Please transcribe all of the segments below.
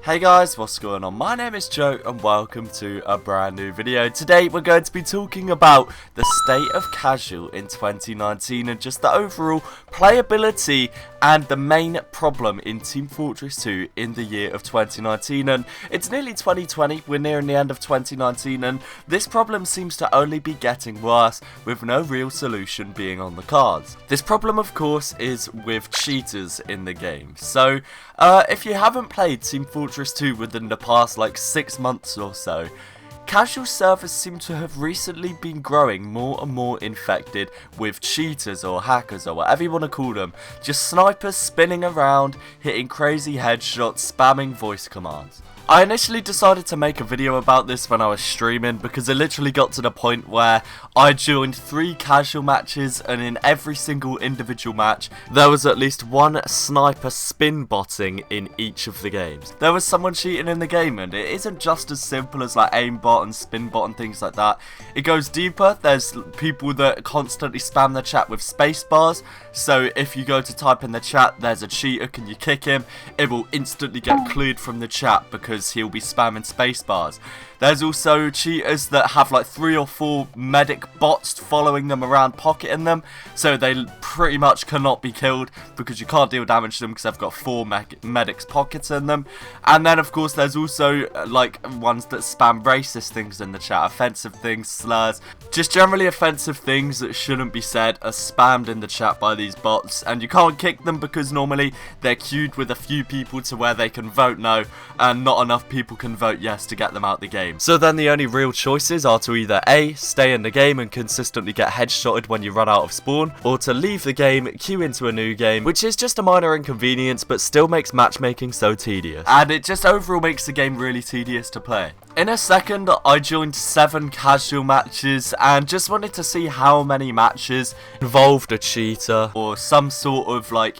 Hey guys, what's going on? My name is Joe and welcome to a brand new video. Today we're going to be talking about the state of casual in 2019 and just the overall playability and the main problem in Team Fortress 2 in the year of 2019. And it's nearly 2020, we're nearing the end of 2019, and this problem seems to only be getting worse with no real solution being on the cards. This problem of course is with cheaters in the game. So if you haven't played Team Fortress 2 within the past like 6 months or so, casual servers seem to have recently been growing more and more infected with cheaters or hackers or whatever you want to call them. Just snipers spinning around, hitting crazy headshots, spamming voice commands. I initially decided to make a video about this when I was streaming because it literally got to the point where I joined 3 casual matches and in every single individual match there was at least one sniper spin botting in each of the games. There was someone cheating in the game, and it isn't just as simple as like aimbot and spin bot and things like that. It goes deeper. There's people that constantly spam the chat with space bars, so if you go to type in the chat there's a cheater, can you kick him, it will instantly get cleared from the chat because he'll be spamming space bars. There's also cheaters that have like 3 or 4 medic bots following them around, pocketing them, so they pretty much cannot be killed because you can't deal damage to them because they've got 4 medics pocketing them. And then of course there's also like ones that spam racist things in the chat, offensive things, slurs, just generally offensive things that shouldn't be said are spammed in the chat by these bots, and you can't kick them because normally they're queued with a few people to where they can vote no and not enough people can vote yes to get them out the game. So then the only real choices are to either A, stay in the game and consistently get headshotted when you run out of spawn, or to leave the game, queue into a new game, which is just a minor inconvenience but still makes matchmaking so tedious. And it just overall makes the game really tedious to play. In a second, I joined 7 casual matches and just wanted to see how many matches involved a cheater or some sort of like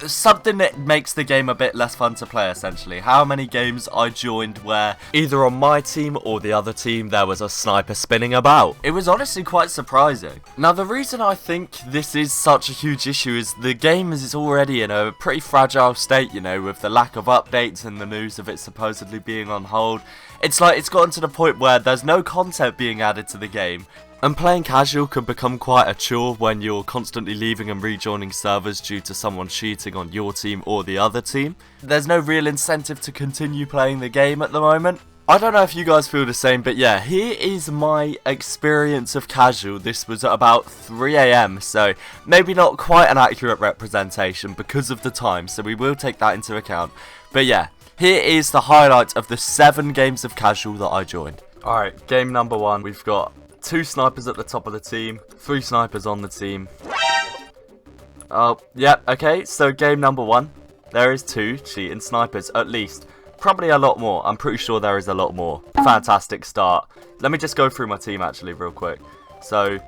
something that makes the game a bit less fun to play, essentially. How many games I joined where either on my team or the other team there was a sniper spinning about. It was honestly quite surprising. Now the reason I think this is such a huge issue is the game is already in a pretty fragile state, you know, with the lack of updates and the news of it supposedly being on hold. It's like it's gotten to the point where there's no content being added to the game. And playing casual can become quite a chore when you're constantly leaving and rejoining servers due to someone cheating on your team or the other team. There's no real incentive to continue playing the game at the moment. I don't know if you guys feel the same, but yeah, here is my experience of casual. This was at about 3 AM, so maybe not quite an accurate representation because of the time, so we will take that into account. But yeah, here is the highlight of the 7 games of casual that I joined. Alright, game number 1, we've got 2 snipers at the top of the team, 3 snipers on the team. Oh, yeah, okay, so game number 1, there is 2 cheating snipers, at least. Probably a lot more, I'm pretty sure there is a lot more. Fantastic start. Let me just go through my team actually real quick. So,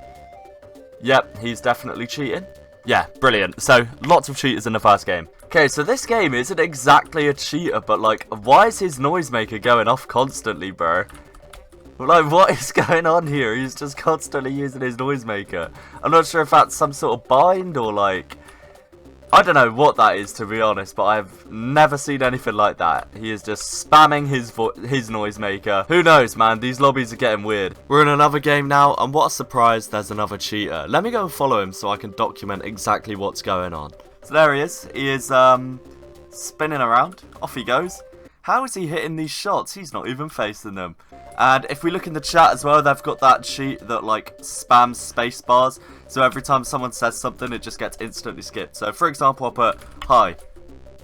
yep, he's definitely cheating. Yeah, brilliant. So, lots of cheaters in the first game. Okay, so this game isn't exactly a cheater, but like, why is his noisemaker going off constantly, bro? Like, what is going on here? He's just constantly using his noisemaker. I'm not sure if that's some sort of bind or like, I don't know what that is, to be honest, but I've never seen anything like that. He is just spamming his noisemaker. Who knows, man? These lobbies are getting weird. We're in another game now, and what a surprise, there's another cheater. Let me go and follow him so I can document exactly what's going on. So there he is. He is spinning around. Off he goes. How is he hitting these shots? He's not even facing them. And if we look in the chat as well, they've got that cheat that like spams space bars. So every time someone says something, it just gets instantly skipped. So for example, I'll put hi.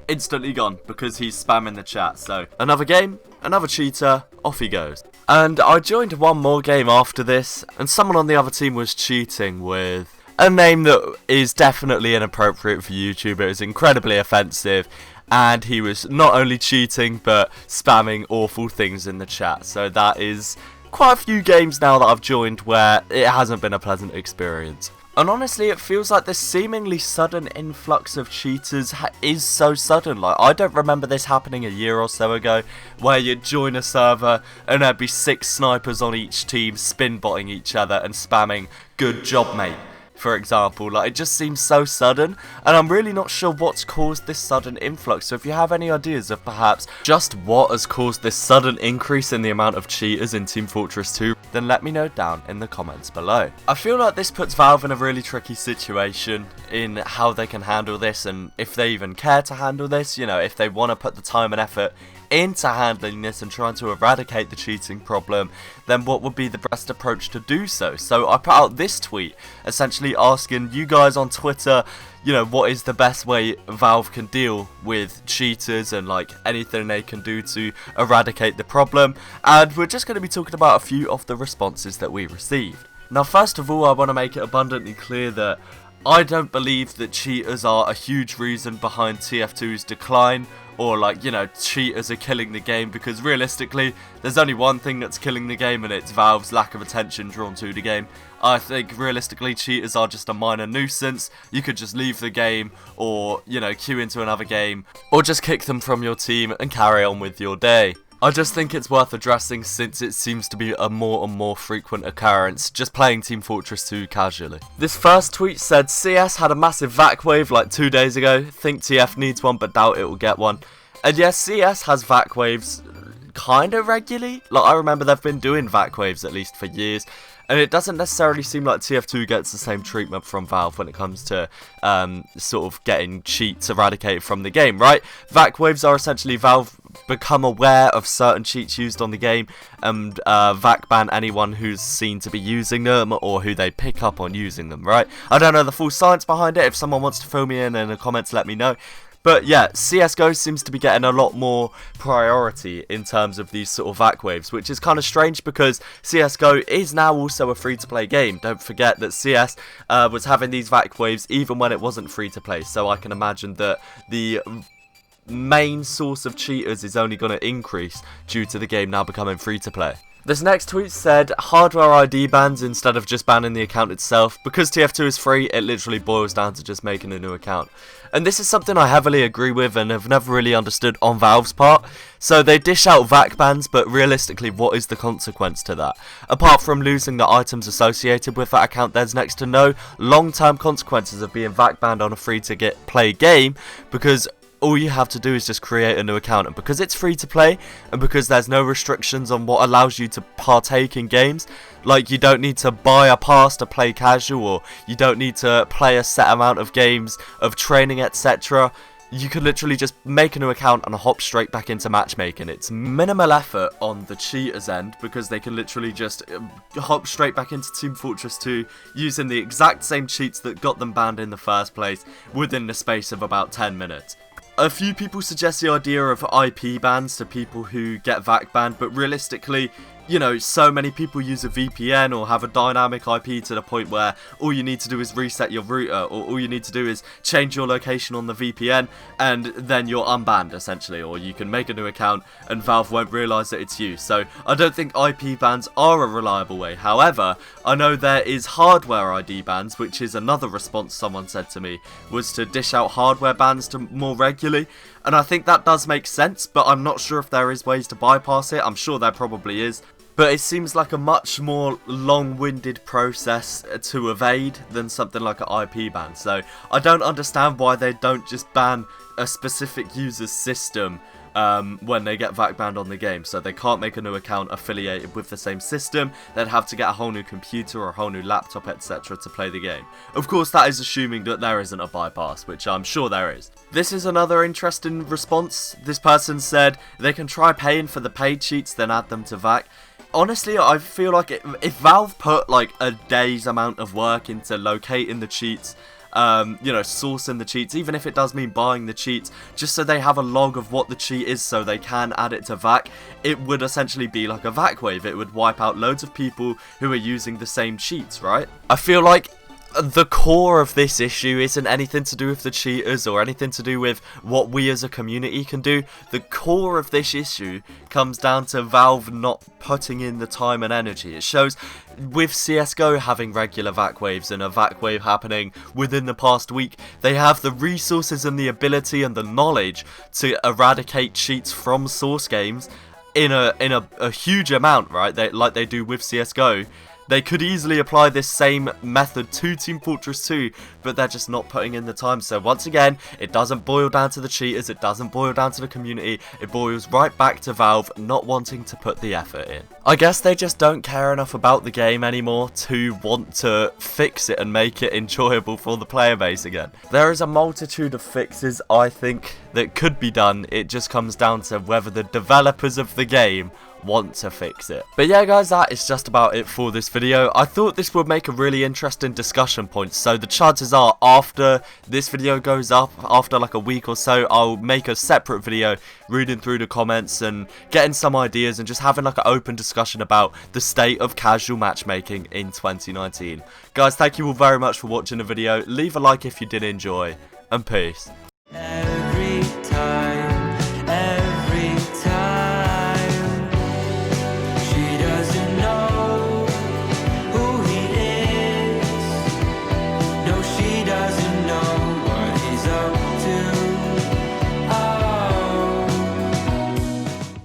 Instantly gone because he's spamming the chat. So another game, another cheater, off he goes. And I joined one more game after this, and someone on the other team was cheating with a name that is definitely inappropriate for YouTube. It was incredibly offensive. And he was not only cheating, but spamming awful things in the chat. So that is quite a few games now that I've joined where it hasn't been a pleasant experience. And honestly, it feels like this seemingly sudden influx of cheaters is so sudden. Like, I don't remember this happening a year or so ago, where you'd join a server and there'd be 6 snipers on each team spin botting each other and spamming "good job, mate." for example. Like, it just seems so sudden, and I'm really not sure what's caused this sudden influx. So if you have any ideas of perhaps just what has caused this sudden increase in the amount of cheaters in Team Fortress 2, then let me know down in the comments below. I feel like this puts Valve in a really tricky situation in how they can handle this, and if they even care to handle this, you know, if they want to put the time and effort into handling this and trying to eradicate the cheating problem, then what would be the best approach to do so? So I put out this tweet essentially asking you guys on Twitter, you know, what is the best way Valve can deal with cheaters and like anything they can do to eradicate the problem, and we're just going to be talking about a few of the responses that we received. Now, first of all, I want to make it abundantly clear that I don't believe that cheaters are a huge reason behind TF2's decline, or like, you know, cheaters are killing the game, because realistically there's only one thing that's killing the game, and it's Valve's lack of attention drawn to the game. I think realistically cheaters are just a minor nuisance. You could just leave the game, or, you know, queue into another game, or just kick them from your team and carry on with your day. I just think it's worth addressing since it seems to be a more and more frequent occurrence, just playing Team Fortress 2 casually. This first tweet said, CS had a massive vac wave like 2 days ago, think TF needs one but doubt it will get one. And yes, CS has vac waves kinda regularly. Like, I remember they've been doing vac waves at least for years, and it doesn't necessarily seem like TF2 gets the same treatment from Valve when it comes to sort of getting cheats eradicated from the game, right? Vac waves are essentially Valve become aware of certain cheats used on the game and vac ban anyone who's seen to be using them or who they pick up on using them, right? I don't know the full science behind it. If someone wants to fill me in the comments, let me know. But yeah, CSGO seems to be getting a lot more priority in terms of these sort of vac waves, which is kind of strange because CSGO is now also a free-to-play game. Don't forget that CS was having these vac waves even when it wasn't free-to-play, so I can imagine that the main source of cheaters is only going to increase due to the game now becoming free-to-play. This next tweet said, hardware ID bans instead of just banning the account itself. Because TF2 is free, it literally boils down to just making a new account. And this is something I heavily agree with and have never really understood on Valve's part. So they dish out VAC bans, but realistically, what is the consequence to that? Apart from losing the items associated with that account, there's next to no long-term consequences of being VAC banned on a free-to-play game, because all you have to do is just create a new account, and because it's free to play and because there's no restrictions on what allows you to partake in games, like you don't need to buy a pass to play casual, or you don't need to play a set amount of games of training, etc. You could literally just make a new account and hop straight back into matchmaking. It's minimal effort on the cheaters' end because they can literally just hop straight back into Team Fortress 2 using the exact same cheats that got them banned in the first place within the space of about 10 minutes. A few people suggest the idea of IP bans to people who get VAC banned, but realistically, you know, so many people use a VPN or have a dynamic IP to the point where all you need to do is reset your router, or all you need to do is change your location on the VPN and then you're unbanned essentially, or you can make a new account and Valve won't realise that it's you. So I don't think IP bans are a reliable way. However, I know there is hardware ID bans, which is another response someone said to me, was to dish out hardware bans to more regularly. And I think that does make sense, but I'm not sure if there is ways to bypass it. I'm sure there probably is. But it seems like a much more long-winded process to evade than something like an IP ban. So I don't understand why they don't just ban a specific user's system when they get VAC banned on the game. So they can't make a new account affiliated with the same system. They'd have to get a whole new computer or a whole new laptop, etc. to play the game. Of course, that is assuming that there isn't a bypass, which I'm sure there is. This is another interesting response. This person said they can try paying for the paid cheats, then add them to VAC. Honestly, I feel like if Valve put like a day's amount of work into locating the cheats, you know, sourcing the cheats, even if it does mean buying the cheats, just so they have a log of what the cheat is so they can add it to VAC, it would essentially be like a VAC wave. It would wipe out loads of people who are using the same cheats, right? I feel like the core of this issue isn't anything to do with the cheaters or anything to do with what we as a community can do. The core of this issue comes down to Valve not putting in the time and energy. It shows with CSGO having regular VAC waves and a VAC wave happening within the past week, they have the resources and the ability and the knowledge to eradicate cheats from source games in a huge amount, right? Like they do with CSGO. They could easily apply this same method to Team Fortress 2, but they're just not putting in the time. So once again, it doesn't boil down to the cheaters, it doesn't boil down to the community, it boils right back to Valve not wanting to put the effort in. I guess they just don't care enough about the game anymore to want to fix it and make it enjoyable for the player base again. There is a multitude of fixes, I think, that could be done. It just comes down to whether the developers of the game want to fix it. But yeah guys, that is just about it for this video. I thought this would make a really interesting discussion point, so the chances are after this video goes up, after like a week or so, I'll make a separate video reading through the comments and getting some ideas and just having like an open discussion about the state of casual matchmaking in 2019. Guys, thank you all very much for watching the video. Leave a like if you did enjoy, and peace.